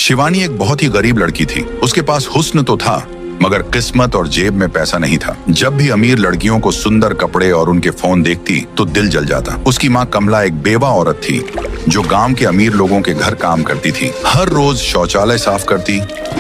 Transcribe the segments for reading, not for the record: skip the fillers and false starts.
शिवानी एक बहुत ही गरीब लड़की थी। उसके पास हुस्न तो था, मगर किस्मत और जेब में पैसा नहीं था। जब भी अमीर लड़कियों को सुंदर कपड़े और उनके फोन देखती तो दिल जल जाता। उसकी माँ कमला एक बेवा औरत थी जो गांव के अमीर लोगों के घर काम करती थी। हर रोज शौचालय साफ करती,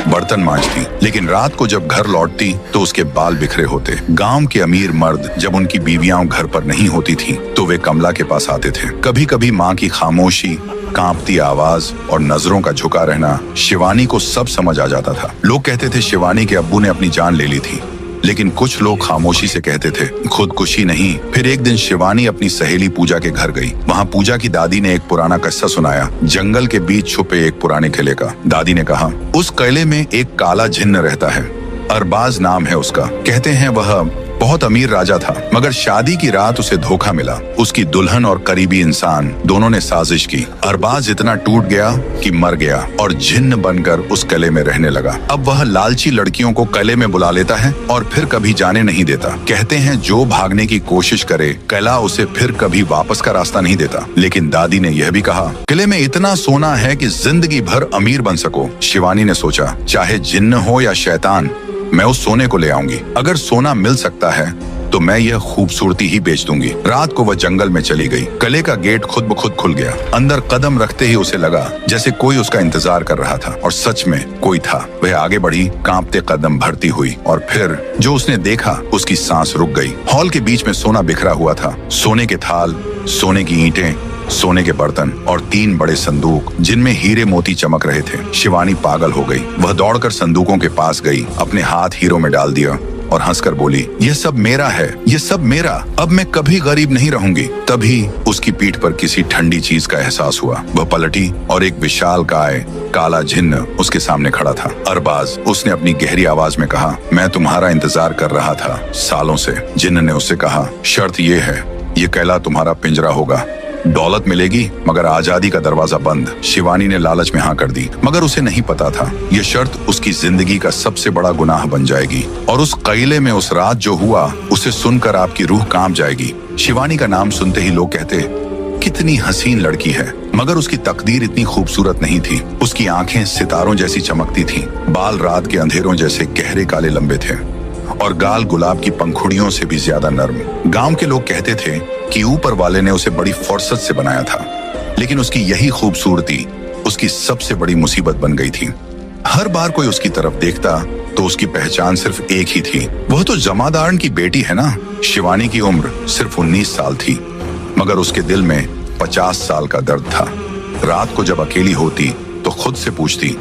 बर्तन मांजती, लेकिन रात को जब घर लौटती तो उसके बाल बिखरे होते। गांव के अमीर मर्द जब उनकी बीवियां घर पर नहीं होती थी तो वे कमला के पास आते थे। कभी कभी माँ की खामोशी, कांपती आवाज और नजरों का झुका रहना शिवानी को सब समझ आ जाता था। लोग कहते थे शिवानी के अब्बू ने अपनी जान ले ली थी, लेकिन कुछ लोग खामोशी से कहते थे खुदकुशी नहीं। फिर एक दिन शिवानी अपनी सहेली पूजा के घर गई। वहाँ पूजा की दादी ने एक पुराना किस्सा सुनाया, जंगल के बीच छुपे एक पुराने किले का। दादी ने कहा, उस किले में एक काला जिन्न रहता है, अरबाज नाम है उसका। कहते हैं वह बहुत अमीर राजा था, मगर शादी की रात उसे धोखा मिला। उसकी दुल्हन और करीबी इंसान दोनों ने साजिश की। अरबाज इतना टूट गया कि मर गया और जिन्न बनकर उस किले में रहने लगा। अब वह लालची लड़कियों को किले में बुला लेता है और फिर कभी जाने नहीं देता। कहते हैं जो भागने की कोशिश करे किला उसे फिर कभी वापस का रास्ता नहीं देता। लेकिन दादी ने यह भी कहा, किले में इतना सोना है कि जिंदगी भर अमीर बन सको। शिवानी ने सोचा, चाहे जिन्न हो या शैतान, मैं उस सोने को ले आऊंगी। अगर सोना मिल सकता है तो मैं यह खूबसूरती ही बेच दूंगी। रात को वह जंगल में चली गई। किले का गेट खुद ब खुद खुल गया। अंदर कदम रखते ही उसे लगा जैसे कोई उसका इंतजार कर रहा था, और सच में कोई था। वह आगे बढ़ी, कांपते कदम भरती हुई, और फिर जो उसने देखा उसकी सांस रुक गई। हॉल के बीच में सोना बिखरा हुआ था। सोने के थाल, सोने की ईंटें, सोने के बर्तन और 3 बड़े संदूक जिनमें हीरे मोती चमक रहे थे। शिवानी पागल हो गई। वह दौड़कर संदूकों के पास गई, अपने हाथ हीरों में डाल दिया और हंसकर बोली, यह सब मेरा है, यह सब मेरा। अब मैं कभी गरीब नहीं रहूंगी। तभी उसकी पीठ पर किसी ठंडी चीज का एहसास हुआ। वह पलटी और एक विशाल काय काला जिन्न उसके सामने खड़ा था। अरबाज, उसने अपनी गहरी आवाज में कहा, मैं तुम्हारा इंतजार कर रहा था सालों से। जिन्न ने उससे कहा, शर्त ये है, ये किला तुम्हारा पिंजरा होगा। दौलत मिलेगी मगर आजादी का दरवाजा बंद। शिवानी ने लालच में हाँ कर दी, मगर उसे नहीं पता था ये शर्त उसकी जिंदगी का सबसे बड़ा गुनाह बन जाएगी। और उस किले में उस रात जो हुआ उसे सुनकर आपकी रूह कांप जाएगी। शिवानी का नाम सुनते ही लोग कहते, कितनी हसीन लड़की है, मगर उसकी तकदीर इतनी खूबसूरत नहीं थी। उसकी आंखें सितारों जैसी चमकती थीं, बाल रात के अंधेरों जैसे गहरे काले लंबे थे, और गाल गुलाब की पंखुड़ियों से भी ज्यादा नर्म। गांव के लोग कहते थे कि ऊपर वाले ने उसे बड़ी फुर्सत से बनाया था, लेकिन उसकी यही खूबसूरती उसकी सबसे बड़ी मुसीबत बन गई थी। हर बार कोई उसकी तरफ देखता तो उसकी पहचान सिर्फ एक ही थी, वह तो जमादारन की बेटी है ना। शिवानी की उम्र सिर्फ 19 साल थी, मगर उसके दिल में 50 साल का दर्द था। रात को जब अकेली होती तो खुद से पूछती,